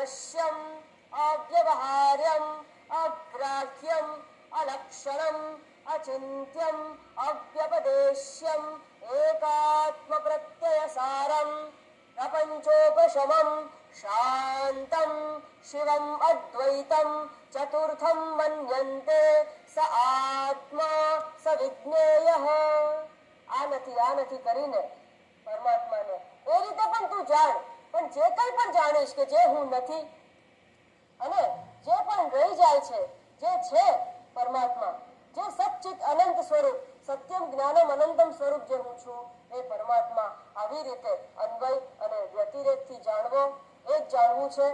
अदृश्यम अव्यवहार्यम अग्राह्यम अलक्षणम अचिंत्यम अव्यपदेश्यम एकात्म प्रत्ययसारम प्रपंचोपशमम शांतम शिवम अद्वैतम चतुर्थम मन्यन्ते स आत्मा स विज्ञेयः। આ નથી કરીને પરમાત્માને એ રીતે પણ તું જાણ, પણ જે કંઈ પણ જાણીશ કે જે હું નથી અને જે પણ રહી જાય છે, જે છે પરમાત્મા, જે સચ્ચિત અનંત સ્વરૂપ, સત્યમ જ્ઞાનમ અનંતમ સ્વરૂપ જે હું છું એ પરમાત્મા આવી રીતે અન્વય અને વ્યતિરેકથી જાણવો, એ જ જાણવું છે.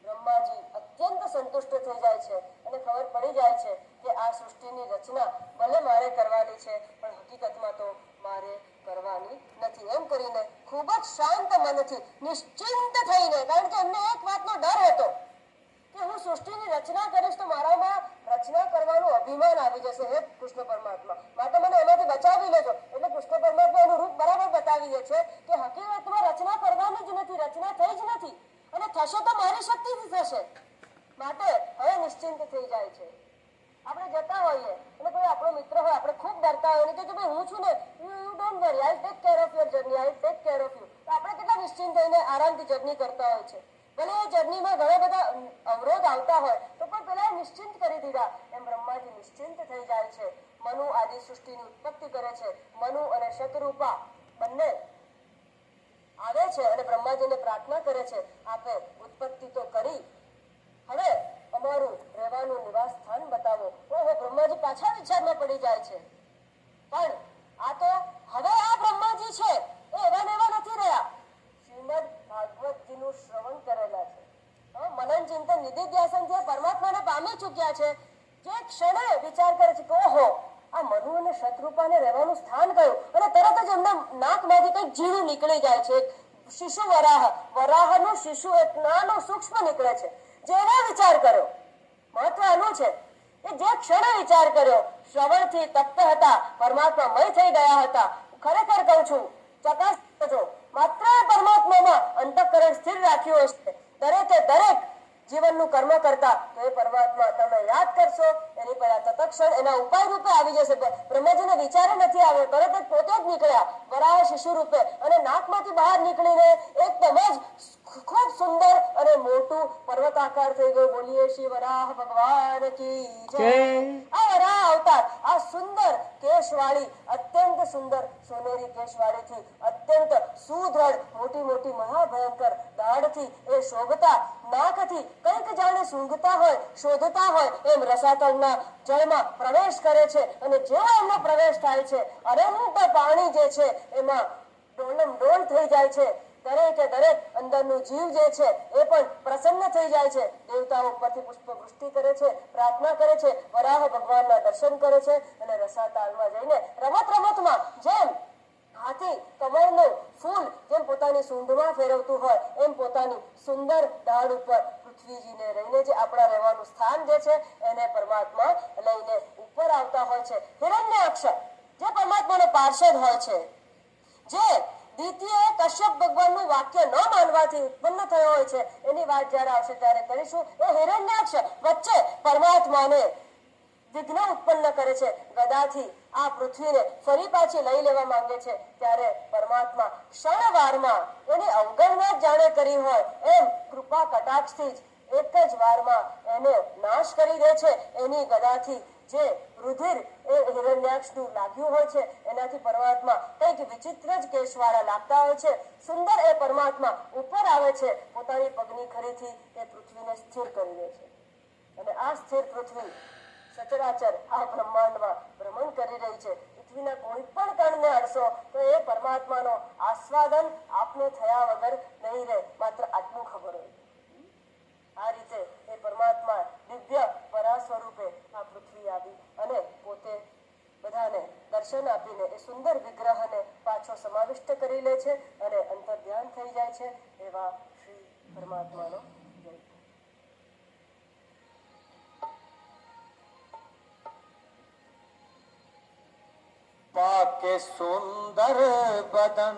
બ્રહ્માજી અત્યંત સંતુષ્ટ થઈ જાય છે અને ખબર પડી જાય છે કે આ સૃષ્ટિની રચના ભલે મારે કરવાની છે પણ હકીકતમાં તો મારે કરવાની નથી. એમ કરીને ખૂબ જ શાંત મનથી નિશ્ચિંત થઈને, કારણ કે એમને એક વાતનો ડર હતો કે હું સૃષ્ટિની રચના કરીશ તો મારામાં રચના કરવાનું અભિમાન આવી જશે. હે કૃષ્ણ પરમાત્મા, માટે મને એમાંથી બચાવી લેજો. એટલે કૃષ્ણ પરમાત્મા એનું રૂપ બરાબર બતાવી દે છે કે હકીકતમાં રચના કરવાની જ નથી, રચના થઈ જ નથી અને થશે તો મારી શક્તિથી થશે. માટે હવે નિશ્ચિંત થઈ જાય છે. આપણે જતા હોઈએ અને કોઈ આપણો મિત્ર હોય, આપણે ખૂબ ડરતા હોય અને કે ભાઈ હું છું ને, you don't worry, I take care of your journey, I take care of you. તો આપણે કેટલા નિશ્ચિંત થઈને આરામથી જર્ની કરતા હોય છે. ભલે એ જર્નીમાં ઘણા બધા અવરોધ આવતા હોય તો પણ પેલા નિશ્ચિંત કરી દીધા. એમ બ્રહ્માજી નિશ્ચિંત થઈ જાય છે. મનુ આદિ સૃષ્ટિની ઉત્પત્તિ કરે છે. મનુ અને શતરૂપા બંને આવે છે અને બ્રહ્માજીને પ્રાર્થના કરે છે, આપે ઉત્પત્તિ તો કરી, હવે અમારું રહેવાનું નિવાસ સ્થાન બતાવો. ઓહો, બ્રહ્માજી પાછા વિચારમાં પડી જાય છે. પણ આ તો હવે આ બ્રહ્માજી છે એ એવા ને એવા નથી રહ્યા. શ્રીમદ ભાગવતજીનું શ્રવણ કરેલા છે, મનન ચિંતન નિધિધ્યાસનથી પરમાત્માને પામી ચૂક્યા છે. જે ક્ષણે વિચાર કરે છે કે ઓહો, આ મનુ અને શતરૂપાને રહેવાનું સ્થાન કયું, અને તરત જ એમના નાકમાંથી કંઈક ઝીણું નીકળી જાય છે. શિશુ વરાહનું શિશુ એક નાનો સૂક્ષ્મ નીકળે છે. જેવો વિચાર કર્યો, મહત્વ આનું છે કે જે ક્ષણે વિચાર કર્યો, શ્રવણથી તપ્ત હતા, પરમાત્મા મય થઈ ગયા હતા. ખરેખર કહું છું, ચકાસજો, માત્ર પરમાત્મામાં અંતઃકરણ સ્થિર રાખ્યું હશે, દરેકે દરેક જીવનનું કર્મ કરતા તો એ પરમાત્મા તમે યાદ કરશો, એની પહેલા તત્ક્ષણ એના ઉપાય રૂપે આવી જશે. બ્રહ્માજીને વિચારે નથી આવ્યો, તરત જ પોતે જ નીકળ્યા વરાહ શિશુ રૂપે અને નાકમાંથી બહાર નીકળીને એકદમ જ ખૂબ સુંદર અને મોટું પર્વતાકાર થઈ ગયું. બોલીએ શ્રી વરાહ ભગવાન કી જય. આ વરાહ અવતાર, આ સુંદર કેશવાળી, અત્યંત સુંદર સોનેરી કેશવાળીથી અત્યંત સુદ્રઢ મોટી મોટી મહાભયંકર દાઢથી એ શોભતા નાકથી કંઈક જાણે સૂંઘતા હોય, શોધતા હોય એમ રસાતળના જળમાં પ્રવેશ કરે છે. અને જેવો એમનો પ્રવેશ થાય છે, અનંત પાણી જે છે એમાં ડોલમ ડોલ થઈ જાય છે. દરેકે દરેક અંદરનું જીવ જે છે એ પણ પ્રસન્ન થઈ જાય છે. દેવતાઓ ઉપરથી પુષ્પ વૃષ્ટિ કરે છે, પ્રાર્થના કરે છે, વરાહ ભગવાનના દર્શન કરે છે અને રસાતાળમાં જઈને રમતમાં જેમ હાથી કમળનું ફૂલ જેમ પોતાની સૂંઢમાં ફેરવતું હોય એમ પોતાની સુંદર ડાળ ઉપર પૃથ્વીજીને રહીને જે આપણા રહેવાનું સ્થાન જે છે એને પરમાત્મા લઈને ઉપર આવતા હોય છે. હિરણ્યાક્ષ જે પરમાત્માનો પાર્ષદ હોય છે, જે દ્વિતીય કશ્યપ ભગવાનનું વાક્ય ન માનવાથી ઉત્પન્ન થયો હોય છે, એની વાત જ્યારે આવશે ત્યારે કરીશું. એ હિરણ્યાક્ષ વચ્ચે પરમાત્માને વિઘ્ન ઉત્પન્ન કરે છે. ગદાથી આ પૃથ્વીને ફરી પાછી લઈ લેવા માંગે છે ત્યારે પરમાત્મા ક્ષણવારમાં એની અવગણના જ જાણે કરી હોય એમ કૃપા કટાક્ષથી જ એક જ વારમાં એને નાશ કરી દે છે. એની ગદાથી જે રુધિર એ હિરણ્યાક્ષનું લાગ્યું હોય છે એનાથી પરમાત્મા કંઈક વિચિત્ર જ કેશવાળા લાગતા હોય છે. સુંદર એ પરમાત્મા ઉપર આવે છે, પોતાની પગની ખરીથી એ પૃથ્વીને સ્થિર કરી દે છે અને આ સ્થિર પૃથ્વી સચરાચર આ બ્રહ્માંડમાં ભ્રમણ કરી રહી છે. પૃથ્વીના કોઈ પણ કણને અડશો તો એ પરમાત્માનો આસ્વાદન આપને થયા વગર નહીં રહે. માત્ર આટલું ખબર હોય. આ રીતે એ પરમાત્મા દિવ્ય પરા સ્વરૂપે આ પૃથ્વી આવી અને પોતે બધાને દર્શન આપીને એ સુંદર વિગ્રહને પાછો સમાવિષ્ટ કરી લે છે અને અંતર ધ્યાન થઈ જાય છે. એવા શ્રી પરમાત્માનો જય. पाके सुंदर बदन